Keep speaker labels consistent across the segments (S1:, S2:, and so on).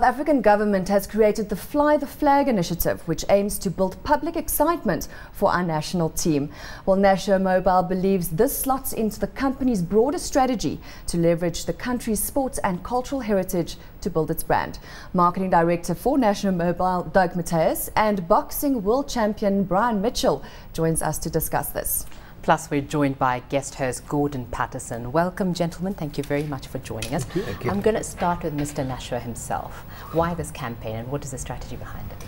S1: The South African government has created the Fly the Flag initiative, which aims to build public excitement for our national team. Well, Nashua Mobile believes this slots into the company's broader strategy to leverage the country's sports and cultural heritage to build its brand. Marketing Director for Nashua Mobile, Mattheus, and boxing world champion Brian Mitchel joins us to discuss this.
S2: Plus, we're joined by guest host Gordon Patterson. Welcome, gentlemen. Thank you very much for joining us.
S3: Thank you.
S2: I'm going to start with Mr. Nashua himself. Why this campaign and what is the strategy behind it?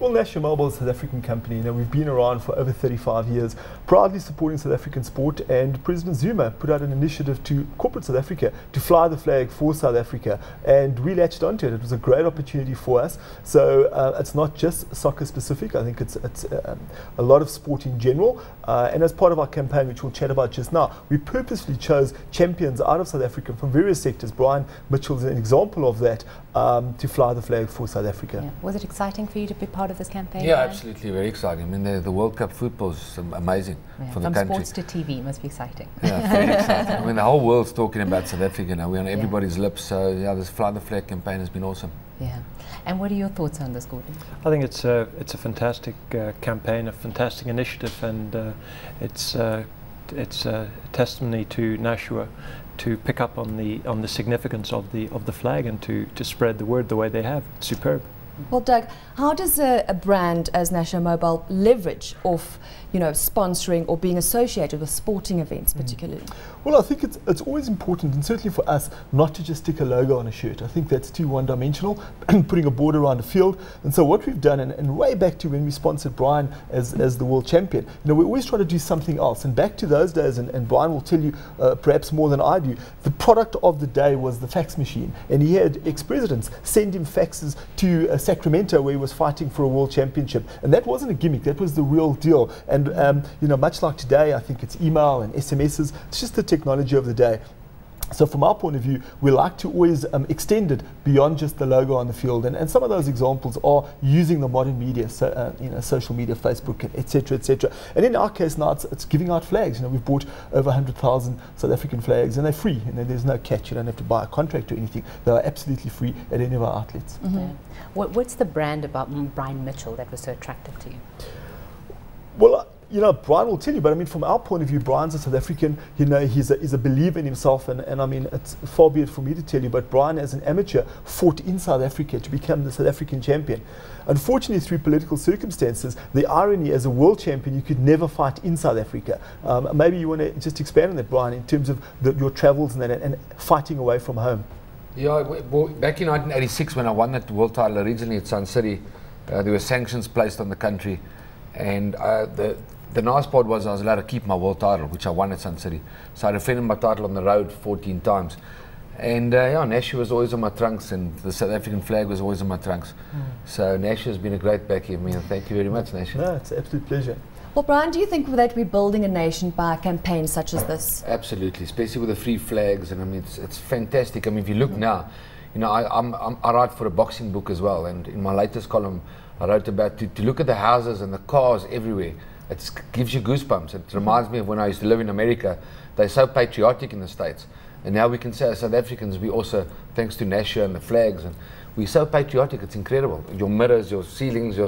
S3: Well, Nashua Mobile is a South African company. We've been around for over 35 years, proudly supporting South African sport, and President Zuma put out an initiative to corporate South Africa to fly the flag for South Africa, and we latched onto it. It was a great opportunity for us. So it's not just soccer specific. I think it's a lot of sport in general, and as part of our campaign, which we'll chat about just now, we purposely chose champions out of South Africa from various sectors. Brian Mitchel is an example of that, to fly the flag for South Africa.
S2: Yeah. Was it exciting for you to be part of this campaign?
S4: Yeah, absolutely, very exciting. I mean, the World Cup football is amazing for the country.
S2: From sports to TV, it must be exciting.
S4: Yeah, very exciting. I mean, the whole world's talking about South Africa now. We're on everybody's lips. So, yeah, this Fly the Flag campaign has been awesome.
S2: Yeah. And what are your thoughts on this, Gordon?
S5: I think it's a fantastic campaign, a fantastic initiative, and it's a testimony to Nashua to pick up on the significance of the flag and to spread the word the way they have. It's superb.
S1: Well, Doug, how does a brand as Nashua Mobile leverage off, sponsoring or being associated with sporting events particularly?
S3: Well, I think it's always important, and certainly for us, not to just stick a logo on a shirt. I think that's too one-dimensional, putting a border around a field. And so what we've done, and way back to when we sponsored Brian as the world champion, we always try to do something else. And back to those days, and Brian will tell you perhaps more than I do, the product of the day was the fax machine. And he had ex-presidents send him faxes to Sacramento, where he was fighting for a world championship. And that wasn't a gimmick, that was the real deal. And much like today, I think it's email and SMSs, it's just the technology of the day. So from our point of view, we like to always extend it beyond just the logo on the field. And some of those examples are using the modern media, social media, Facebook, etc., etc. And in our case now, it's giving out flags. We've bought over 100,000 South African flags, and they're free. There's no catch. You don't have to buy a contract or anything. They are absolutely free at any of our outlets.
S2: Mm-hmm. Yeah. What's the brand about Brian Mitchel that was so attractive to you?
S3: Well, Brian will tell you, but I mean, from our point of view, Brian's a South African. He's a believer in himself, and I mean, it's far be it for me to tell you, but Brian, as an amateur, fought in South Africa to become the South African champion. Unfortunately, through political circumstances, the irony, as a world champion, you could never fight in South Africa. Maybe you want to just expand on that, Brian, in terms of your travels and fighting away from home.
S4: Yeah, well, back in 1986, when I won that world title originally at Sun City, there were sanctions placed on the country, and the nice part was I was allowed to keep my world title, which I won at Sun City. So I defended my title on the road 14 times. And Nashua was always on my trunks, and the South African flag was always on my trunks. So Nashua has been a great backing of me, and thank you very much, Nashua.
S3: No, it's an absolute pleasure.
S1: Well, Brian, do you think that we're building a nation by a campaign such as this?
S4: Absolutely, especially with the free flags, and I mean, it's fantastic. I mean, if you look now, I write for a boxing book as well, and in my latest column, I wrote about to look at the houses and the cars everywhere. It gives you goosebumps. It reminds me of when I used to live in America. They're so patriotic in the States. And now we can say as South Africans, we also, thanks to Nashua and the flags, and we're so patriotic, it's incredible. Your mirrors, your ceilings,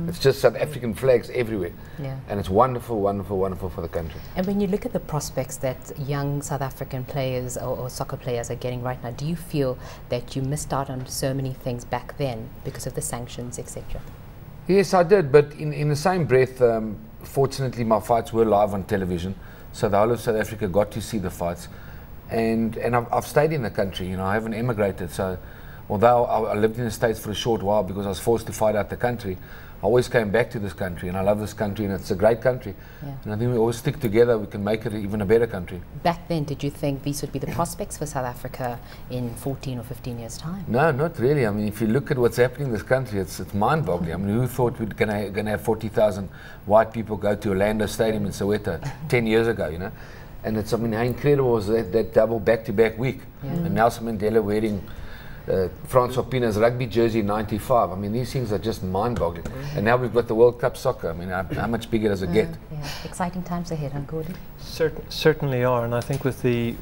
S4: it's just South African flags everywhere.
S2: Yeah. And
S4: it's wonderful, wonderful, wonderful for the country.
S2: And when you look at the prospects that young South African players or soccer players are getting right now, do you feel that you missed out on so many things back then because of the sanctions, etc.?
S4: Yes, I did, but in the same breath, fortunately my fights were live on television, so the whole of South Africa got to see the fights. And I've stayed in the country, I haven't emigrated, so although I lived in the States for a short while because I was forced to fight out the country, I always came back to this country, and I love this country, and it's a great country. Yeah. And I think we always stick together, we can make it even a better country.
S2: Back then, did you think these would be the prospects for South Africa in 14 or 15 years' time?
S4: No, not really. I mean, if you look at what's happening in this country, it's mind-boggling. I mean, who thought we're going to have 40,000 white people go to Orlando Stadium in Soweto 10 years ago, And it's, I mean, how incredible was that double back-to-back week. Yeah. And Nelson Mandela wearing Francois Pienaar's rugby jersey in '95. I mean, these things are just mind-boggling. And now we've got the World Cup soccer. I mean, how much bigger does it get?
S2: Yeah. Exciting times ahead, huh, Gordon?
S5: Certainly are, and I think with the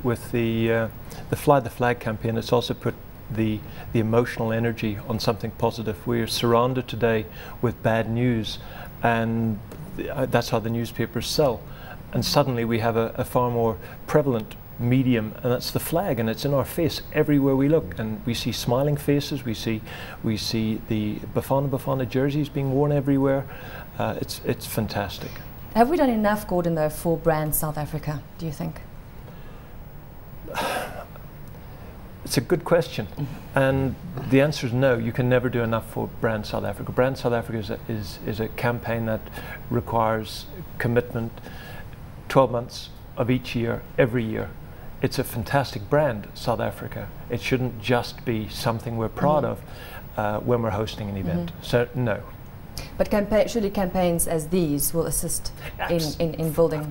S5: Fly the Flag campaign, it's also put the emotional energy on something positive. We're surrounded today with bad news, and that's how the newspapers sell. And suddenly we have a far more prevalent medium, and that's the flag, and it's in our face everywhere we look, and we see smiling faces, we see the Bafana Bafana jerseys being worn everywhere. It's fantastic.
S1: Have we done enough, Gordon, though, for brand South Africa, do you think?
S5: It's a good question, and the answer is no. You can never do enough for brand South Africa. Brand South Africa is a campaign that requires commitment, 12 months of each year, every year. It's a fantastic brand, South Africa. It shouldn't just be something we're proud of when we're hosting an event. So no.
S1: But surely campaigns as these will assist in building.
S5: Of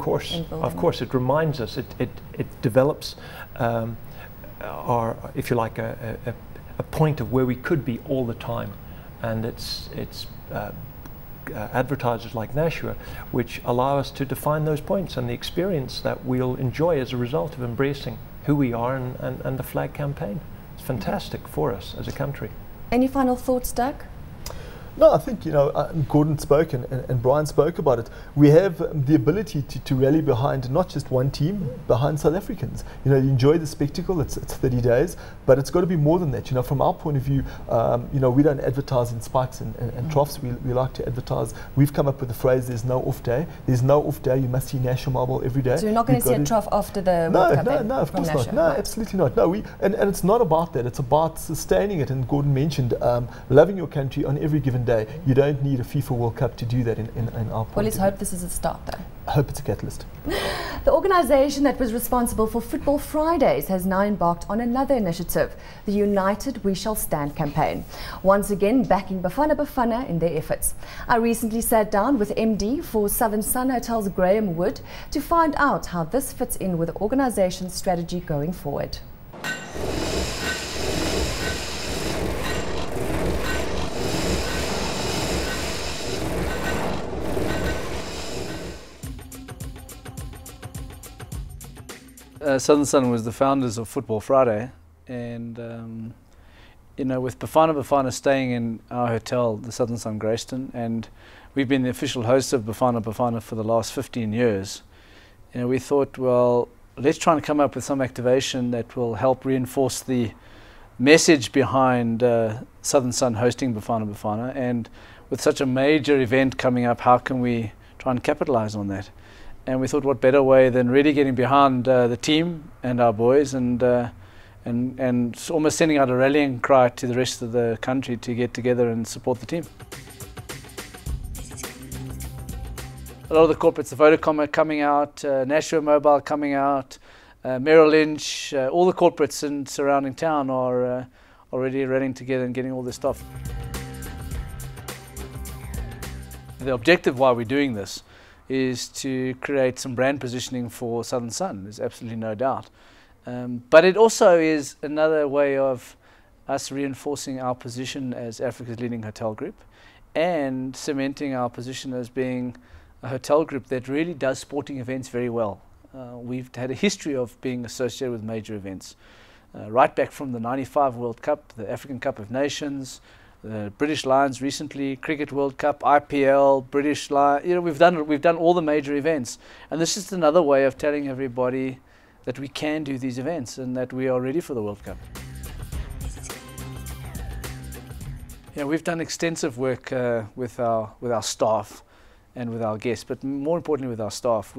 S5: course, it reminds us. It develops our, if you like, a point of where we could be all the time, and it's advertisers like Nashua which allow us to define those points and the experience that we'll enjoy as a result of embracing who we are and the flag campaign. It's fantastic for us as a country.
S1: Any final thoughts, Doug?
S3: No, I think, Gordon spoke and Brian spoke about it. We have the ability to rally behind not just one team, behind South Africans. You enjoy the spectacle, it's 30 days, but it's got to be more than that. From our point of view, we don't advertise in spikes and troughs. We like to advertise. We've come up with the phrase, there's no off day. There's no off day, you must see Nashua Mobile every day.
S1: So you're not going to see a trough after the World Cup?
S3: No, of course not. No, absolutely not. No, and it's not about that. It's about sustaining it. And Gordon mentioned loving your country on every given day. You don't need a FIFA World Cup to do that in our point.
S1: Well, let's hope this is a start, though.
S3: I hope it's a catalyst.
S1: The organisation that was responsible for Football Fridays has now embarked on another initiative, the United We Shall Stand campaign, once again backing Bafana Bafana in their efforts. I recently sat down with MD for Southern Sun Hotels Graham Wood to find out how this fits in with the organisation's strategy going forward.
S6: Southern Sun was the founders of Football Friday, and with Bafana Bafana staying in our hotel, the Southern Sun Greyston, and we've been the official host of Bafana Bafana for the last 15 years. We thought, well, let's try and come up with some activation that will help reinforce the message behind Southern Sun hosting Bafana Bafana, and with such a major event coming up, how can we try and capitalize on that? And we thought, what better way than really getting behind the team and our boys, and almost sending out a rallying cry to the rest of the country to get together and support the team. A lot of the corporates, the Vodacom coming out, Nashua Mobile coming out, Merrill Lynch, all the corporates in surrounding town are already rallying together and getting all this stuff. The objective why we're doing this is to create some brand positioning for Southern Sun, there's absolutely no doubt. But it also is another way of us reinforcing our position as Africa's leading hotel group and cementing our position as being a hotel group that really does sporting events very well. We've had a history of being associated with major events, right back from the '95 World Cup, the African Cup of Nations, the British Lions recently, Cricket World Cup, IPL, British Lions. We've done all the major events, and this is another way of telling everybody that we can do these events and that we are ready for the World Cup. We've done extensive work with our staff and with our guests, but more importantly with our staff.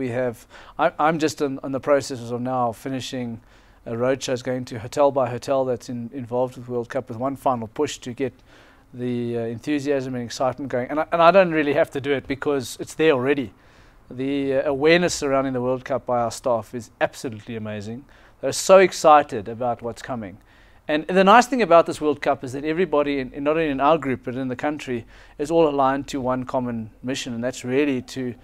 S6: I'm just in the process of now finishing a roadshow, going to hotel by hotel that's involved with World Cup, with one final push to get the enthusiasm and excitement going. And I don't really have to do it because it's there already. The awareness surrounding the World Cup by our staff is absolutely amazing. They're so excited about what's coming. And the nice thing about this World Cup is that everybody, not only in our group but in the country, is all aligned to one common mission, and that's really to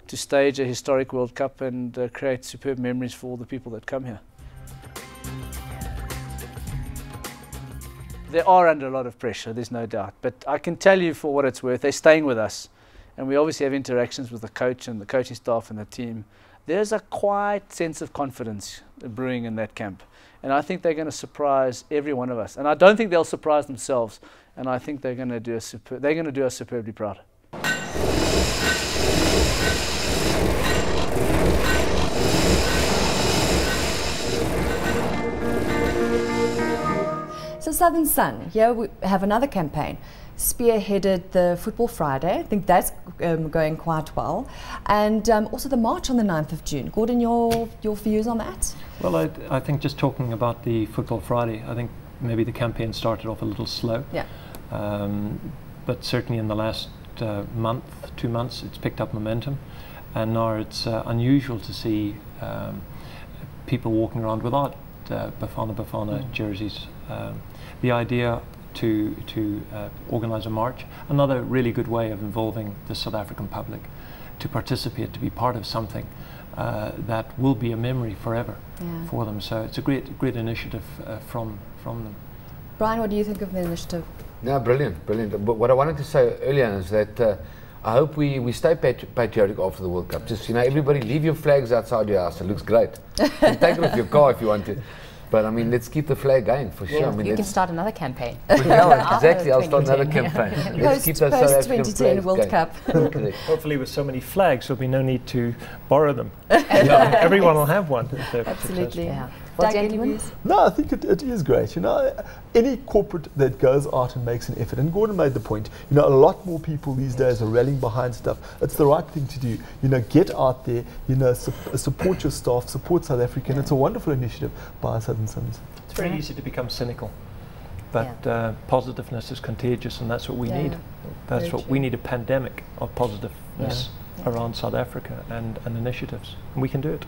S6: stage a historic World Cup and create superb memories for all the people that come here. They are under a lot of pressure, there's no doubt, but I can tell you for what it's worth, they're staying with us, and we obviously have interactions with the coach and the coaching staff and the team. there's a quiet sense of confidence brewing in that camp. And I think they're going to surprise every one of us. And I don't think they'll surprise themselves. And I think they're going to do us superbly proud.
S1: So Southern Sun, here we have another campaign, spearheaded the Football Friday. I think that's going quite well. And also the march on the 9th of June. Gordon, your views on that?
S5: Well, I think just talking about the Football Friday, I think maybe the campaign started off a little slow.
S1: Yeah.
S5: But certainly in the last month, 2 months, it's picked up momentum. And now it's unusual to see people walking around without Bafana Bafana jerseys. The idea to organise a march, another really good way of involving the South African public to participate, to be part of something that will be a memory forever for them. So it's a great initiative from them.
S1: Brian, what do you think of the initiative?
S4: No, brilliant. But what I wanted to say earlier is that I hope we stay patriotic after the World Cup. Just, everybody leave your flags outside your house. It looks great. You can take it off your car if you want to. But I mean, let's keep the flag going for sure. I mean,
S2: you can start another campaign.
S4: Exactly, I'll start another campaign. Let's keep those South African
S1: 2010 World Cup.
S5: Hopefully, with so many flags, there'll be no need to borrow them. Everyone will have one.
S1: Absolutely.
S2: Yeah.
S1: Doug, any views?
S3: No, I think it is great. Any corporate that goes out and makes an effort, and Gordon made the point, a lot more people these days are rallying behind stuff. It's the right thing to do. Get out there, support your staff, support South Africa, and it's a wonderful initiative by Southern Suns.
S5: It's very easy to become cynical, but positiveness is contagious, and that's what we need. That's what we need, a pandemic of positiveness around South Africa and initiatives. And we can do it.